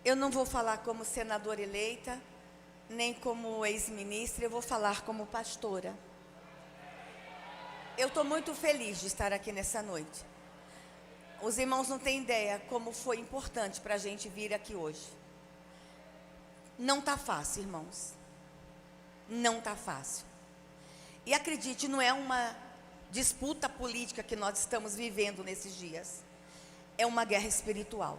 Eu não vou falar como senadora eleita, nem como ex-ministra, eu vou falar como pastora. Eu estou muito feliz de estar aqui nessa noite. Os irmãos não têm ideia como foi importante para a gente vir aqui hoje. Não está fácil, irmãos. Não está fácil. E acredite, não é uma disputa política que nós estamos vivendo nesses dias. É uma guerra espiritual.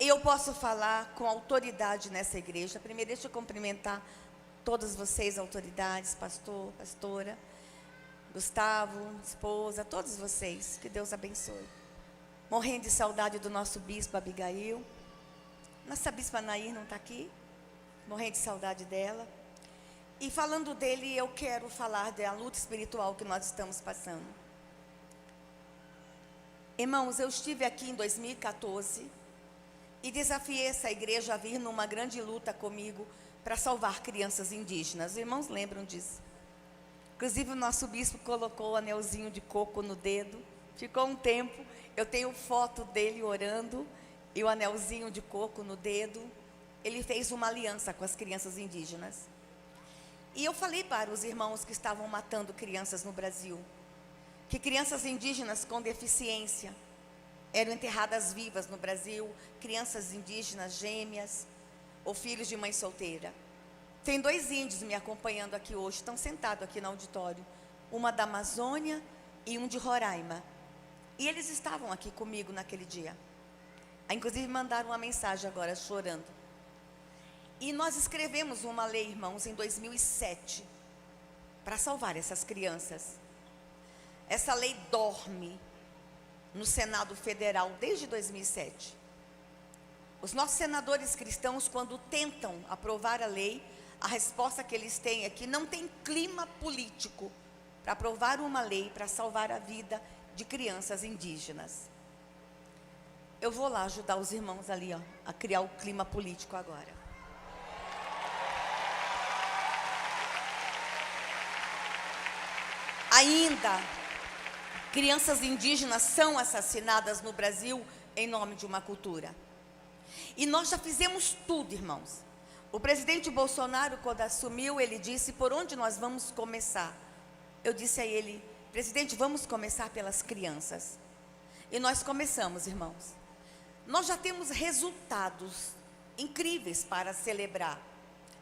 Eu posso falar com autoridade nessa igreja. Primeiro, deixa eu cumprimentar todas vocês, autoridades, pastor, pastora, Gustavo, esposa, todos vocês. Que Deus abençoe. Morrendo de saudade do nosso bispo Abigail. Nossa bispa Nair não está aqui. Morrendo de saudade dela. E falando dele, eu quero falar da luta espiritual que nós estamos passando. Irmãos, eu estive aqui em 2014 e desafiei essa igreja a vir numa grande luta comigo para salvar crianças indígenas. Os irmãos lembram disso? Inclusive o nosso bispo colocou o anelzinho de coco no dedo. Ficou um tempo, eu tenho foto dele orando e o anelzinho de coco no dedo. Ele fez uma aliança com as crianças indígenas. E eu falei para os irmãos que estavam matando crianças no Brasil, que crianças indígenas com deficiência eram enterradas vivas no Brasil, crianças indígenas gêmeas ou filhos de mãe solteira. Tem 2 índios me acompanhando aqui hoje, estão sentados aqui no auditório, uma da Amazônia e um de Roraima. E eles estavam aqui comigo naquele dia. Inclusive mandaram uma mensagem agora chorando. E nós escrevemos uma lei, irmãos, em 2007, para salvar essas crianças. Essa lei dorme no Senado Federal desde 2007. Os nossos senadores cristãos, quando tentam aprovar a lei, a resposta que eles têm é que não tem clima político para aprovar uma lei para salvar a vida de crianças indígenas. Eu vou lá ajudar os irmãos ali, a criar o clima político agora. Ainda, crianças indígenas são assassinadas no Brasil em nome de uma cultura. E nós já fizemos tudo, irmãos. O presidente Bolsonaro, quando assumiu, ele disse: por onde nós vamos começar? Eu disse a ele: presidente, vamos começar pelas crianças. E nós começamos, irmãos. Nós já temos resultados incríveis para celebrar.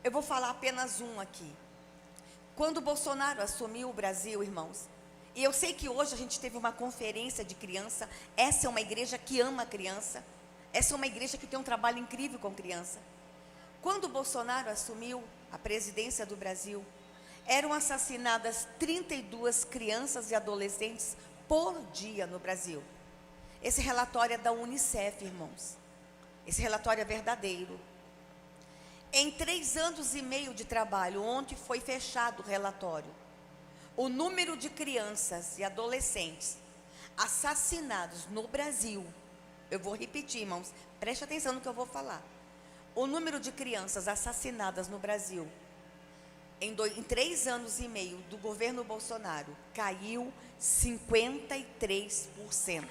Eu vou falar apenas um aqui. Quando Bolsonaro assumiu o Brasil, irmãos, e eu sei que hoje a gente teve uma conferência de criança. Essa é uma igreja que ama a criança. Essa é uma igreja que tem um trabalho incrível com criança. Quando Bolsonaro assumiu a presidência do Brasil, eram assassinadas 32 crianças e adolescentes por dia no Brasil. Esse relatório é da Unicef, irmãos. Esse relatório é verdadeiro. Em 3 anos e meio de trabalho, onde foi fechado o relatório, o número de crianças e adolescentes assassinados no Brasil, eu vou repetir, irmãos, preste atenção no que eu vou falar. O número de crianças assassinadas no Brasil, em 3 anos e meio do governo Bolsonaro, caiu 53%.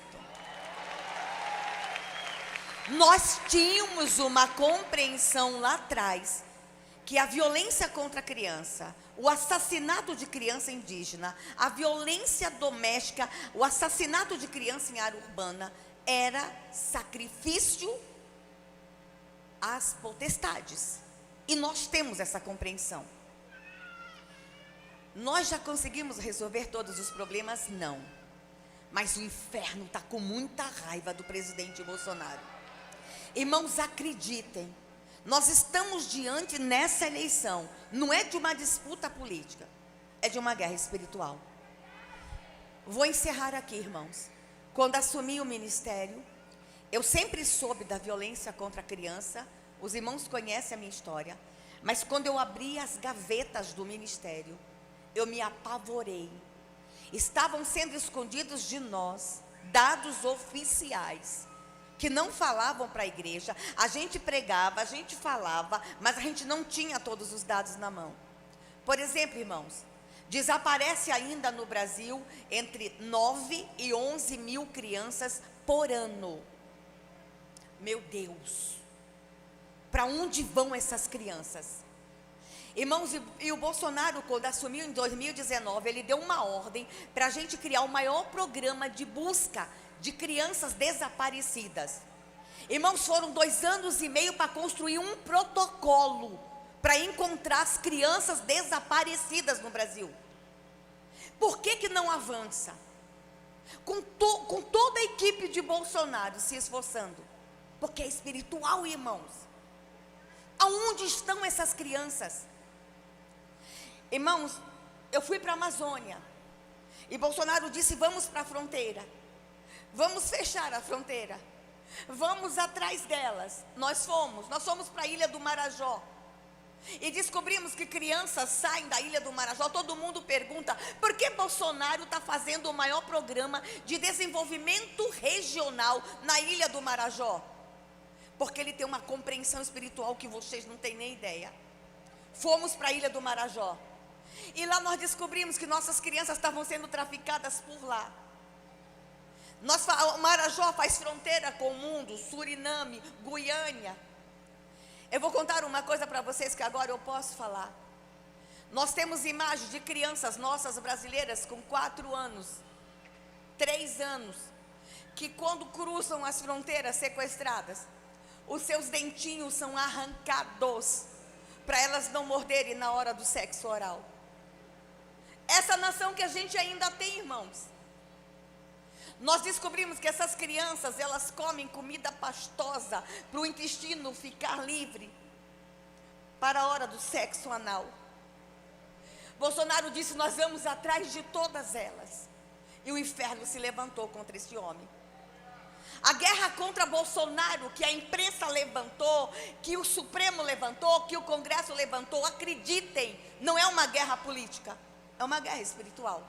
Nós tínhamos uma compreensão lá atrás que a violência contra a criança, o assassinato de criança indígena, a violência doméstica, o assassinato de criança em área urbana era sacrifício às potestades. E nós temos essa compreensão. Nós já conseguimos resolver todos os problemas? Não. Mas o inferno está com muita raiva do presidente Bolsonaro. Irmãos, acreditem, nós estamos diante nessa eleição, não é de uma disputa política, é de uma guerra espiritual. Vou encerrar aqui, irmãos. Quando assumi o ministério, eu sempre soube da violência contra a criança. Os irmãos conhecem a minha história. Mas quando eu abri as gavetas do ministério, eu me apavorei. Estavam sendo escondidos de nós dados oficiais que não falavam para a igreja. A gente pregava, a gente falava, mas a gente não tinha todos os dados na mão. Por exemplo, irmãos, desaparece ainda no Brasil entre 9 e 11 mil crianças por ano. Meu Deus, para onde vão essas crianças. Irmãos, e o Bolsonaro, quando assumiu em 2019, ele deu uma ordem para a gente criar o maior programa de busca de crianças desaparecidas. Irmãos, foram 2 anos e meio para construir um protocolo para encontrar as crianças desaparecidas no Brasil. Por que não avança? Com toda a equipe de Bolsonaro se esforçando, porque é espiritual, irmãos. Aonde estão essas crianças? Irmãos, eu fui para a Amazônia e Bolsonaro disse: vamos para a fronteira, vamos fechar a fronteira, vamos atrás delas. Nós fomos para a Ilha do Marajó e descobrimos que crianças saem da Ilha do Marajó. Todo mundo pergunta: por que Bolsonaro está fazendo o maior programa de desenvolvimento regional na Ilha do Marajó? Porque ele tem uma compreensão espiritual que vocês não têm nem ideia. Fomos para a Ilha do Marajó e lá nós descobrimos que nossas crianças estavam sendo traficadas por lá. O Marajó faz fronteira com o mundo, Suriname, Guiânia. Eu vou contar uma coisa para vocês que agora eu posso falar. Nós temos imagens de crianças nossas brasileiras com 4 anos, 3 anos, que quando cruzam as fronteiras sequestradas, os seus dentinhos são arrancados para elas não morderem na hora do sexo oral. Essa nação que a gente ainda tem, irmãos. Nós descobrimos que essas crianças, elas comem comida pastosa para o intestino ficar livre para a hora do sexo anal. Bolsonaro disse: nós vamos atrás de todas elas. E o inferno se levantou contra esse homem. A guerra contra Bolsonaro, que a imprensa levantou, que o Supremo levantou, que o Congresso levantou, acreditem, não é uma guerra política, é uma guerra espiritual.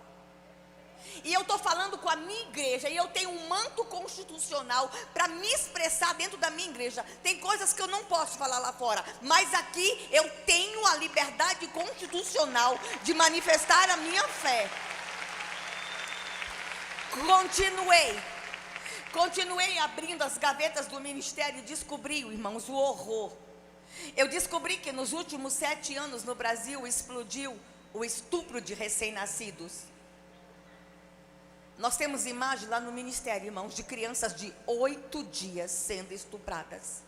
E eu estou falando com a minha igreja, e eu tenho um manto constitucional para me expressar dentro da minha igreja. Tem coisas que eu não posso falar lá fora, mas aqui eu tenho a liberdade constitucional de manifestar a minha fé. Continuei abrindo as gavetas do ministério e descobri, irmãos, o horror. Eu descobri que nos últimos 7 anos no Brasil explodiu o estupro de recém-nascidos. Nós temos imagem lá no ministério, irmãos, de crianças de 8 dias sendo estupradas.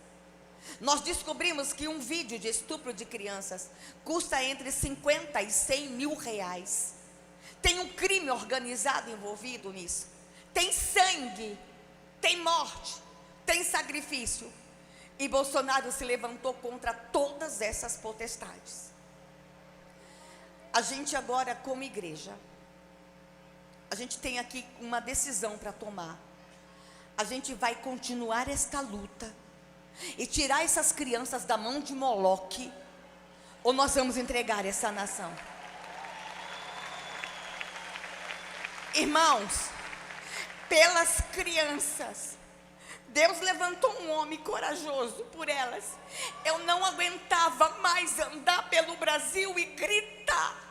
Nós descobrimos que um vídeo de estupro de crianças custa entre 50 e 100 mil reais. Tem um crime organizado envolvido nisso. Tem sangue, tem morte, tem sacrifício. E Bolsonaro se levantou contra todas essas potestades. A gente agora, como igreja, a gente tem aqui uma decisão para tomar. A gente vai continuar esta luta e tirar essas crianças da mão de Moloque, ou nós vamos entregar essa nação? Irmãos, pelas crianças, Deus levantou um homem corajoso por elas. Eu não aguentava mais andar pelo Brasil e gritar.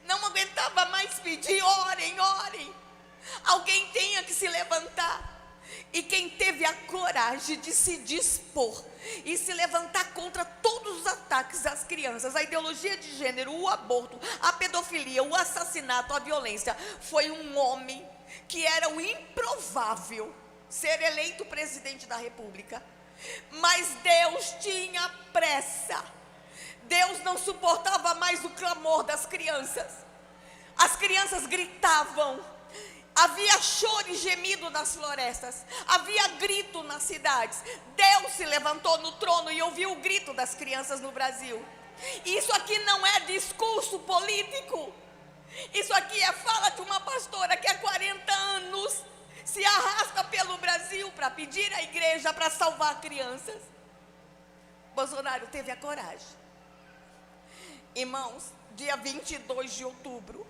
Não aguentava mais pedir: orem, orem. Alguém tinha que se levantar. E quem teve a coragem de se dispor e se levantar contra todos os ataques às crianças, a ideologia de gênero, o aborto, a pedofilia, o assassinato, a violência, foi um homem que era o improvável ser eleito presidente da República. Mas Deus tinha pressa. Deus não suportava mais o clamor das crianças. As crianças gritavam. Havia choro e gemido nas florestas. Havia grito nas cidades. Deus se levantou no trono e ouviu o grito das crianças no Brasil. Isso aqui não é discurso político. Isso aqui é fala de uma pastora que há 40 anos se arrasta pelo Brasil para pedir à igreja para salvar crianças. Bolsonaro teve a coragem. Irmãos, dia 22 de outubro,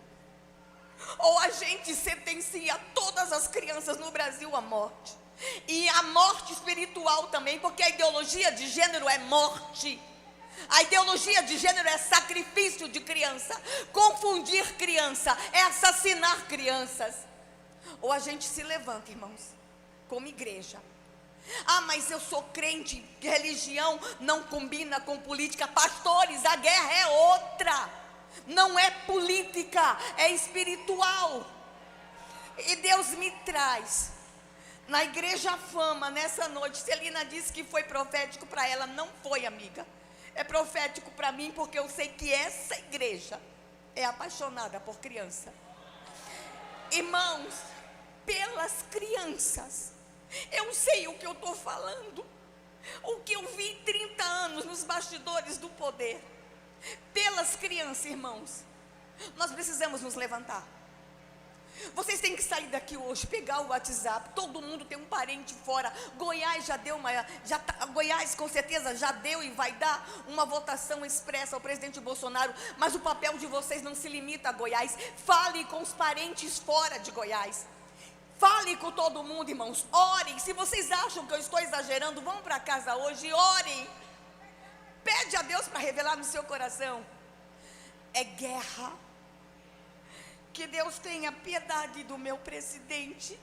ou a gente sentencia todas as crianças no Brasil à morte, e a morte espiritual também, porque a ideologia de gênero é morte. A ideologia de gênero é sacrifício de criança. Confundir criança é assassinar crianças. Ou a gente se levanta, irmãos, como igreja, Ah, mas eu sou crente, religião não combina com política. Pastores, a guerra é outra. Não é política, é espiritual. E Deus me traz na Igreja Fama nessa noite. Celina disse que foi profético para ela. Não foi, amiga. É profético para mim, porque eu sei que essa igreja é apaixonada por criança. Irmãos, pelas crianças. Eu sei o que eu estou falando. O que eu vi 30 anos nos bastidores do poder. Pelas crianças, irmãos. Nós precisamos nos levantar. Vocês têm que sair daqui hoje, pegar o WhatsApp. Todo mundo tem um parente fora. Goiás já deu Goiás com certeza já deu e vai dar uma votação expressa ao presidente Bolsonaro. Mas o papel de vocês não se limita a Goiás. Fale com os parentes fora de Goiás. Fale com todo mundo, irmãos. Orem. Se vocês acham que eu estou exagerando, vão para casa hoje e orem. Pede a Deus para revelar no seu coração. É guerra. Que Deus tenha piedade do meu presidente.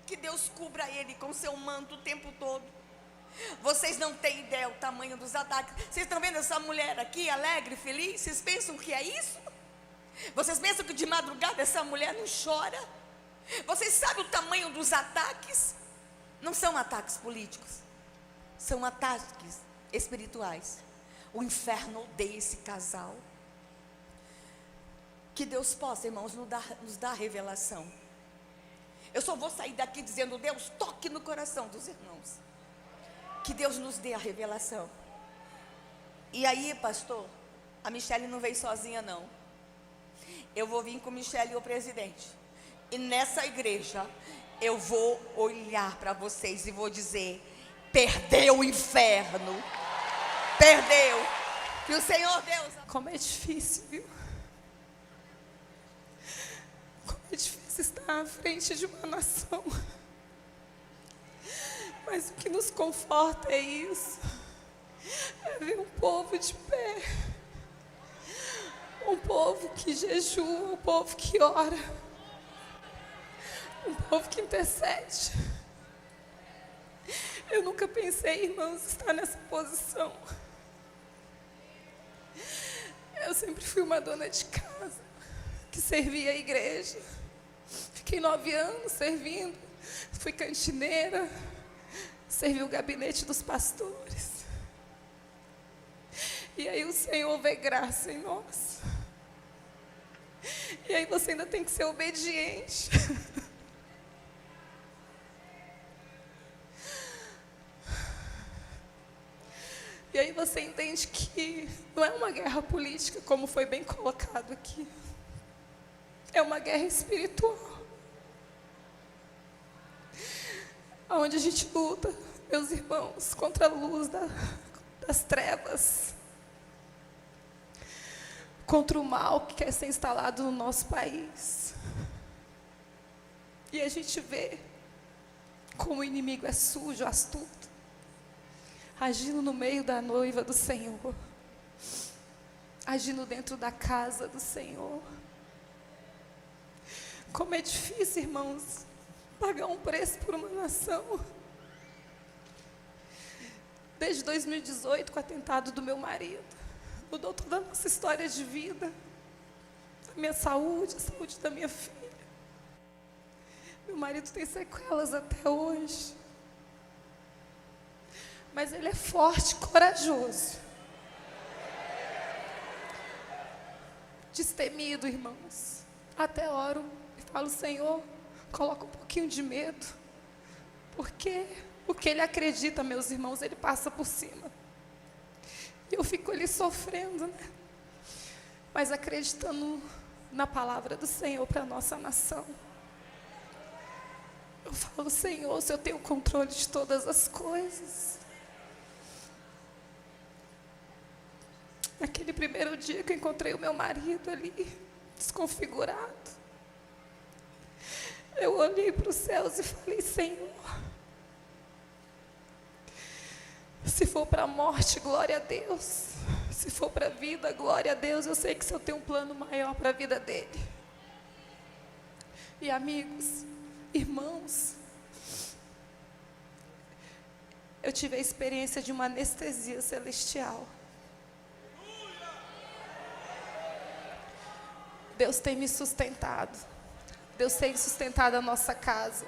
Que Deus cubra ele com seu manto o tempo todo. Vocês não têm ideia o tamanho dos ataques. Vocês estão vendo essa mulher aqui, alegre, feliz? Vocês pensam que é isso? Vocês pensam que de madrugada essa mulher não chora? Vocês sabem o tamanho dos ataques? Não são ataques políticos, são ataques espirituais. O inferno odeia esse casal. Que Deus possa, irmãos, nos dar revelação. Eu só vou sair daqui dizendo: Deus, toque no coração dos irmãos. Que Deus nos dê a revelação. E aí, pastor, a Michele não veio sozinha não. Eu vou vir com Michele e o presidente. E nessa igreja, eu vou olhar para vocês e vou dizer: perdeu o inferno. Perdeu. Que o Senhor Deus... Como é difícil, viu? Como é difícil estar à frente de uma nação. Mas o que nos conforta é isso. É ver um povo de pé. Um povo que jejua, um povo que ora. Um povo que intercede. Eu nunca pensei, irmãos, estar nessa posição. Eu sempre fui uma dona de casa, que servia a igreja. Fiquei 9 anos servindo. Fui cantineira. Servi o gabinete dos pastores. E aí o Senhor vê graça em nós. E aí você ainda tem que ser obediente. E aí você entende que não é uma guerra política, como foi bem colocado aqui. É uma guerra espiritual. Onde a gente luta, meus irmãos, contra a luz das trevas. Contra o mal que quer ser instalado no nosso país. E a gente vê como o inimigo é sujo, astuto, agindo no meio da noiva do Senhor, agindo dentro da casa do Senhor. Como é difícil, irmãos, pagar um preço por uma nação. Desde 2018, com o atentado do meu marido, mudou toda a nossa história de vida, a minha saúde, a saúde da minha filha. Meu marido tem sequelas até hoje. Mas ele é forte, corajoso. Destemido, irmãos. Até oro e falo: Senhor, coloca um pouquinho de medo. Porque o que ele acredita, meus irmãos, ele passa por cima. E eu fico ali sofrendo, né? Mas acreditando na palavra do Senhor para a nossa nação. Eu falo: Senhor, se eu tenho controle de todas as coisas. Naquele primeiro dia que eu encontrei o meu marido ali, desconfigurado, eu olhei para os céus e falei: Senhor, se for para a morte, glória a Deus. Se for para a vida, glória a Deus. Eu sei que se eu tenho um plano maior para a vida dele. E amigos, irmãos, eu tive a experiência de uma anestesia celestial. Deus tem me sustentado. Deus tem sustentado a nossa casa.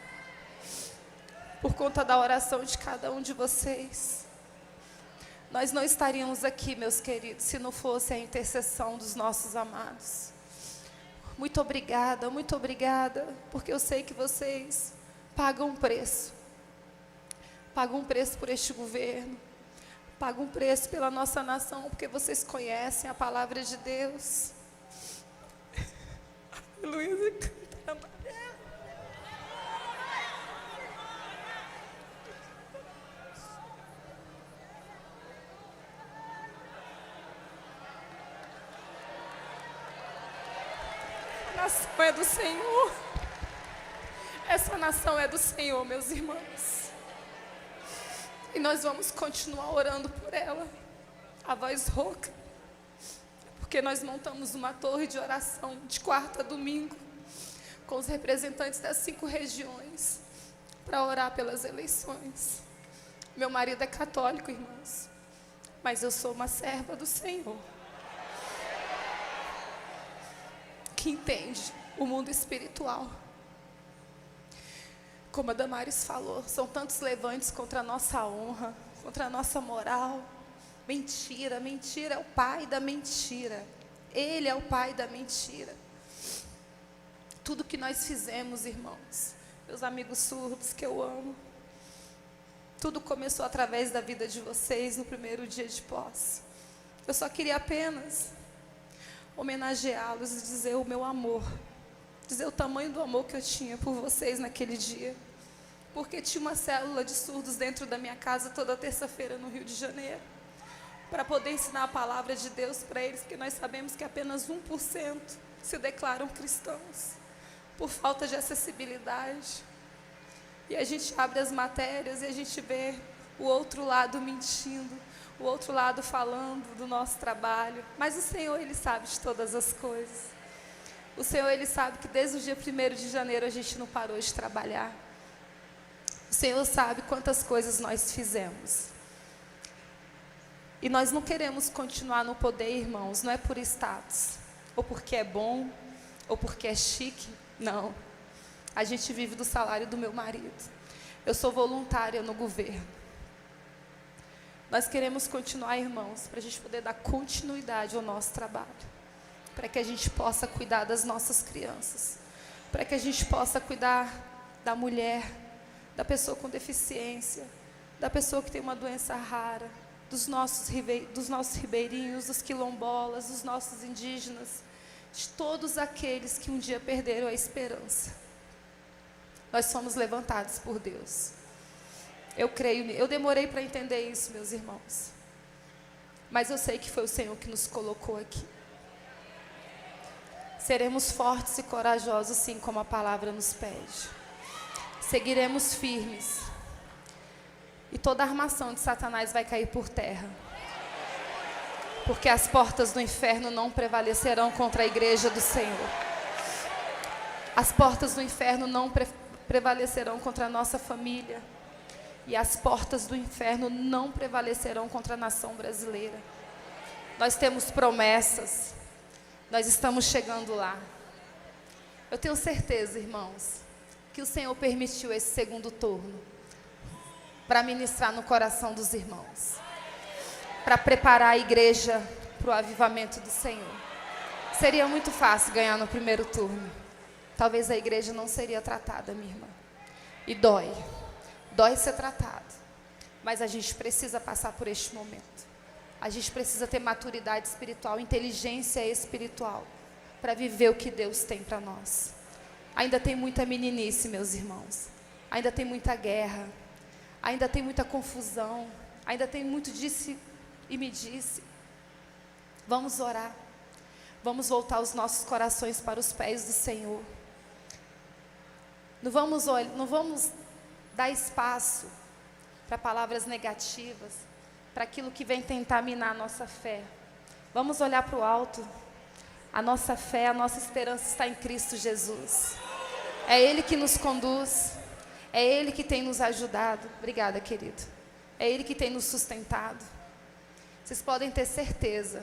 Por conta da oração de cada um de vocês. Nós não estaríamos aqui, meus queridos, se não fosse a intercessão dos nossos amados. Muito obrigada, porque eu sei que vocês pagam um preço. Pagam um preço por este governo. Pagam um preço pela nossa nação, porque vocês conhecem a palavra de Deus. Aleluia. A nação é do Senhor. Essa nação é do Senhor, meus irmãos. E nós vamos continuar orando por ela, a voz rouca. Porque nós montamos uma torre de oração de quarta a domingo, com os representantes das 5 regiões, para orar pelas eleições. Meu marido é católico, irmãos, mas eu sou uma serva do Senhor, que entende o mundo espiritual. Como a Damares falou, são tantos levantes contra a nossa honra, contra a nossa moral. Mentira, mentira é o pai da mentira. Ele é o pai da mentira. Tudo que nós fizemos, irmãos, meus amigos surdos que eu amo, tudo começou através da vida de vocês no primeiro dia de posse. Eu só queria apenas homenageá-los e dizer o meu amor, dizer o tamanho do amor que eu tinha por vocês naquele dia, porque tinha uma célula de surdos dentro da minha casa toda terça-feira no Rio de Janeiro, para poder ensinar a palavra de Deus para eles, porque nós sabemos que apenas 1% se declaram cristãos, por falta de acessibilidade. E a gente abre as matérias e a gente vê o outro lado mentindo, o outro lado falando do nosso trabalho. Mas o Senhor, Ele sabe de todas as coisas. O Senhor, Ele sabe que desde o dia 1º de janeiro a gente não parou de trabalhar. O Senhor sabe quantas coisas nós fizemos. E nós não queremos continuar no poder, irmãos, não é por status, ou porque é bom, ou porque é chique, não. A gente vive do salário do meu marido. Eu sou voluntária no governo. Nós queremos continuar, irmãos, para a gente poder dar continuidade ao nosso trabalho, para que a gente possa cuidar das nossas crianças, para que a gente possa cuidar da mulher, da pessoa com deficiência, da pessoa que tem uma doença rara, dos nossos ribeirinhos, dos quilombolas, dos nossos indígenas, de todos aqueles que um dia perderam a esperança. Nós somos levantados por Deus. Eu creio, eu demorei para entender isso, meus irmãos, mas eu sei que foi o Senhor que nos colocou aqui. Seremos fortes e corajosos, sim, como a palavra nos pede. Seguiremos firmes. E toda a armação de Satanás vai cair por terra. Porque as portas do inferno não prevalecerão contra a igreja do Senhor. As portas do inferno não prevalecerão contra a nossa família. E as portas do inferno não prevalecerão contra a nação brasileira. Nós temos promessas. Nós estamos chegando lá. Eu tenho certeza, irmãos, que o Senhor permitiu esse segundo turno para ministrar no coração dos irmãos, para preparar a igreja para o avivamento do Senhor. Seria muito fácil ganhar no primeiro turno. Talvez a igreja não seria tratada, minha irmã. E dói ser tratado. Mas a gente precisa passar por este momento. A gente precisa ter maturidade espiritual, inteligência espiritual, para viver o que Deus tem para nós. Ainda tem muita meninice, meus irmãos. Ainda tem muita guerra. Ainda tem muita confusão. Ainda tem muito disse e me disse. Vamos orar. Vamos voltar os nossos corações para os pés do Senhor. Não vamos dar espaço para palavras negativas, para aquilo que vem tentar minar a nossa fé. Vamos olhar para o alto. A nossa fé, a nossa esperança está em Cristo Jesus. É Ele que nos conduz. É Ele que tem nos ajudado. Obrigada, querido. É Ele que tem nos sustentado. Vocês podem ter certeza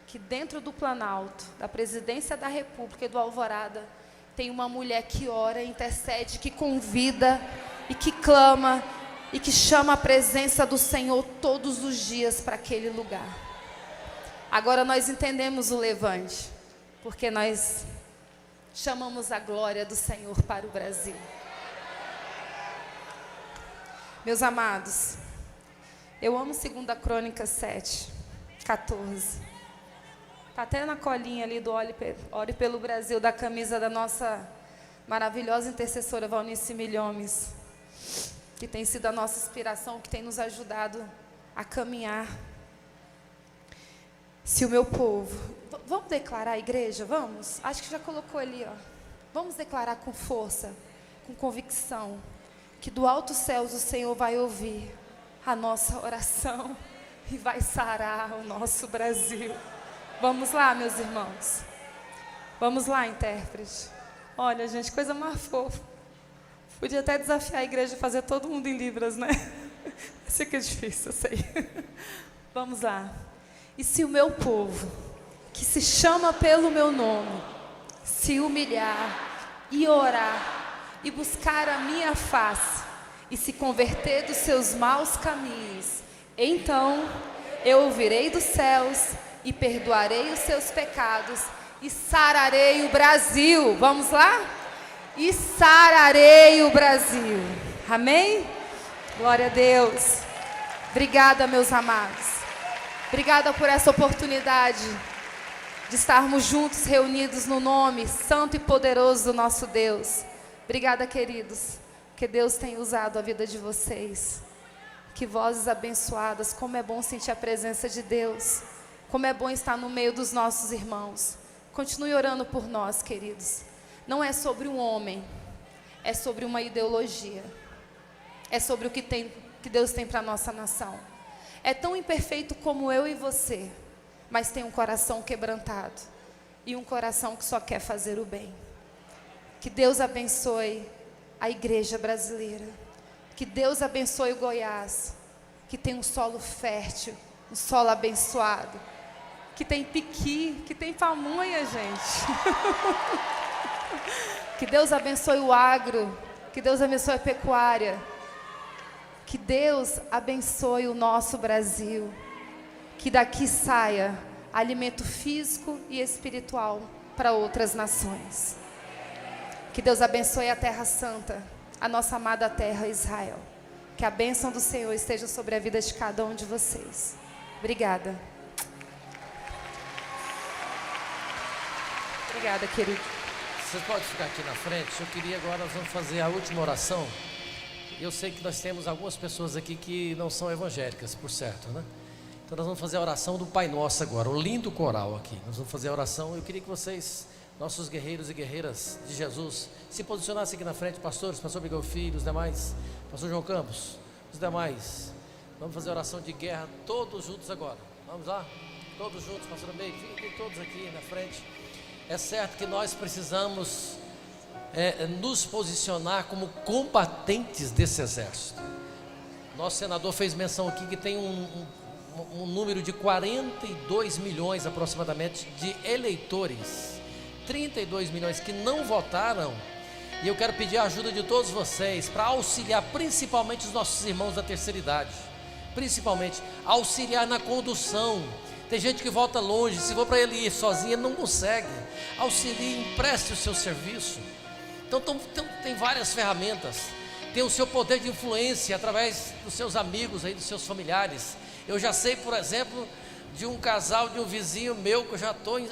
que dentro do Planalto, da Presidência da República e do Alvorada, tem uma mulher que ora, intercede, que convida e que clama e que chama a presença do Senhor todos os dias para aquele lugar. Agora nós entendemos o levante, porque nós chamamos a glória do Senhor para o Brasil. Meus amados, eu amo 2 Crônicas 7, 14. Está até na colinha ali do Ore pelo Brasil, da camisa da nossa maravilhosa intercessora Valnice Milhomes, que tem sido a nossa inspiração, que tem nos ajudado a caminhar. Se o meu povo... Vamos declarar, igreja? Vamos? Acho que já colocou ali, ó. Vamos declarar com força, com convicção, que do alto céus o Senhor vai ouvir a nossa oração e vai sarar o nosso Brasil. Vamos lá, meus irmãos. Vamos lá, intérprete. Olha, gente, coisa mais fofa. Podia até desafiar a igreja a fazer todo mundo em Libras, né? Isso aqui é difícil, eu sei. Vamos lá. E se o meu povo, que se chama pelo meu nome, se humilhar e orar e buscar a minha face e se converter dos seus maus caminhos, então eu ouvirei dos céus e perdoarei os seus pecados e sararei o Brasil. Vamos lá? E sararei o Brasil. Amém? Glória a Deus. Obrigada, meus amados. Obrigada por essa oportunidade de estarmos juntos, reunidos no nome santo e poderoso do nosso Deus. Obrigada, queridos, que Deus tem usado a vida de vocês. Que vozes abençoadas, como é bom sentir a presença de Deus. Como é bom estar no meio dos nossos irmãos. Continue orando por nós, queridos. Não é sobre um homem, é sobre uma ideologia. É sobre o que Deus tem para a nossa nação. É tão imperfeito como eu e você, mas tem um coração quebrantado e um coração que só quer fazer o bem. Que Deus abençoe a igreja brasileira. Que Deus abençoe o Goiás, que tem um solo fértil, um solo abençoado, que tem piqui, que tem pamonha, gente. Que Deus abençoe o agro, que Deus abençoe a pecuária, que Deus abençoe o nosso Brasil, que daqui saia alimento físico e espiritual para outras nações. Que Deus abençoe a Terra Santa, a nossa amada terra Israel. Que a bênção do Senhor esteja sobre a vida de cada um de vocês. Obrigada. Obrigada, querido. Você pode ficar aqui na frente. Eu queria agora, nós vamos fazer a última oração. Eu sei que nós temos algumas pessoas aqui que não são evangélicas, por certo, né? Então nós vamos fazer a oração do Pai Nosso agora, o lindo coral aqui. Nós vamos fazer a oração. Eu queria que vocês, nossos guerreiros e guerreiras de Jesus, se posicionassem aqui na frente, pastores, pastor Miguel Filho, os demais, pastor João Campos, os demais. Vamos fazer a oração de guerra todos juntos agora. Vamos lá? Todos juntos, pastor Meio, fiquem todos aqui na frente. É certo que nós precisamos nos posicionar como combatentes desse exército. Nosso senador fez menção aqui que tem um número de 42 milhões aproximadamente de eleitores, 32 milhões que não votaram. E eu quero pedir a ajuda de todos vocês para auxiliar principalmente os nossos irmãos da terceira idade, principalmente auxiliar na condução. Tem gente que volta longe, se for para ele ir sozinho, ele não consegue. Auxilie, empreste o seu serviço. Então tem várias ferramentas. Tem o seu poder de influência através dos seus amigos, aí, dos seus familiares. Eu já sei, por exemplo, de um casal, de um vizinho meu, que eu já estou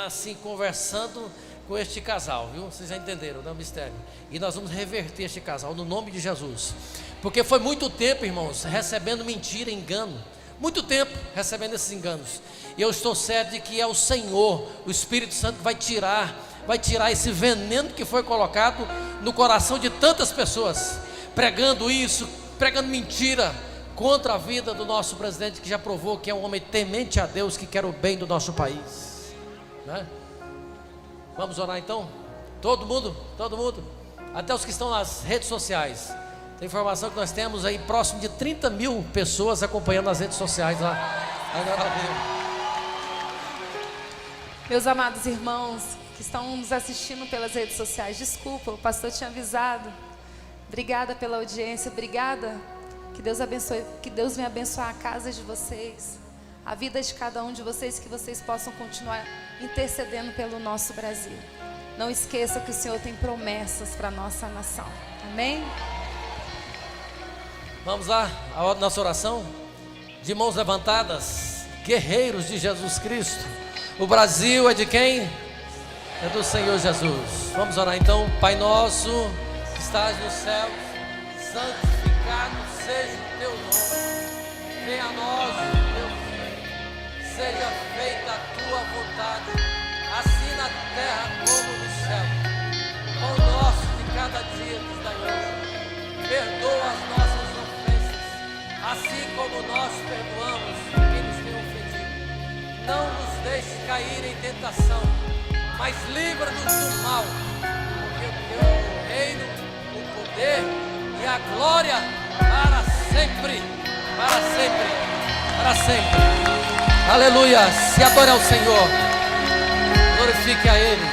assim conversando com este casal, viu? Vocês já entenderam, né, o mistério? E nós vamos reverter este casal no nome de Jesus. Porque foi muito tempo, irmãos, recebendo mentira, engano. Muito tempo recebendo esses enganos. E eu estou certo de que é o Senhor, o Espírito Santo, que vai tirar esse veneno que foi colocado no coração de tantas pessoas, pregando isso, pregando mentira contra a vida do nosso presidente, que já provou que é um homem temente a Deus, que quer o bem do nosso país, né? Vamos orar então? Todo mundo, até os que estão nas redes sociais, Tem informação que nós temos aí próximo de 30 mil pessoas acompanhando nas redes sociais lá. Meus amados irmãos que estão nos assistindo pelas redes sociais, desculpa, o pastor tinha avisado. Obrigada pela audiência, obrigada. Que Deus abençoe, que Deus venha abençoar a casa de vocês, a vida de cada um de vocês, que vocês possam continuar intercedendo pelo nosso Brasil. Não esqueça que o Senhor tem promessas para a nossa nação. Amém? Vamos lá, a nossa oração. De mãos levantadas, guerreiros de Jesus Cristo. O Brasil é de quem? É do Senhor Jesus. Vamos orar então. Pai nosso, que estás nos céus, santificado seja o teu nome. Venha a nós o teu reino. Seja feita a tua vontade, assim na terra como no céu. O pão nosso de cada dia nos dai hoje. Perdoa as nossas ofensas, assim como nós perdoamos quem nos tem ofendido. Não nos deixe cair em tentação, mas livra-nos do mal, porque o teu é o reino, o poder e a glória para sempre, para sempre, para sempre. Aleluia. Se adore ao Senhor, glorifique a Ele.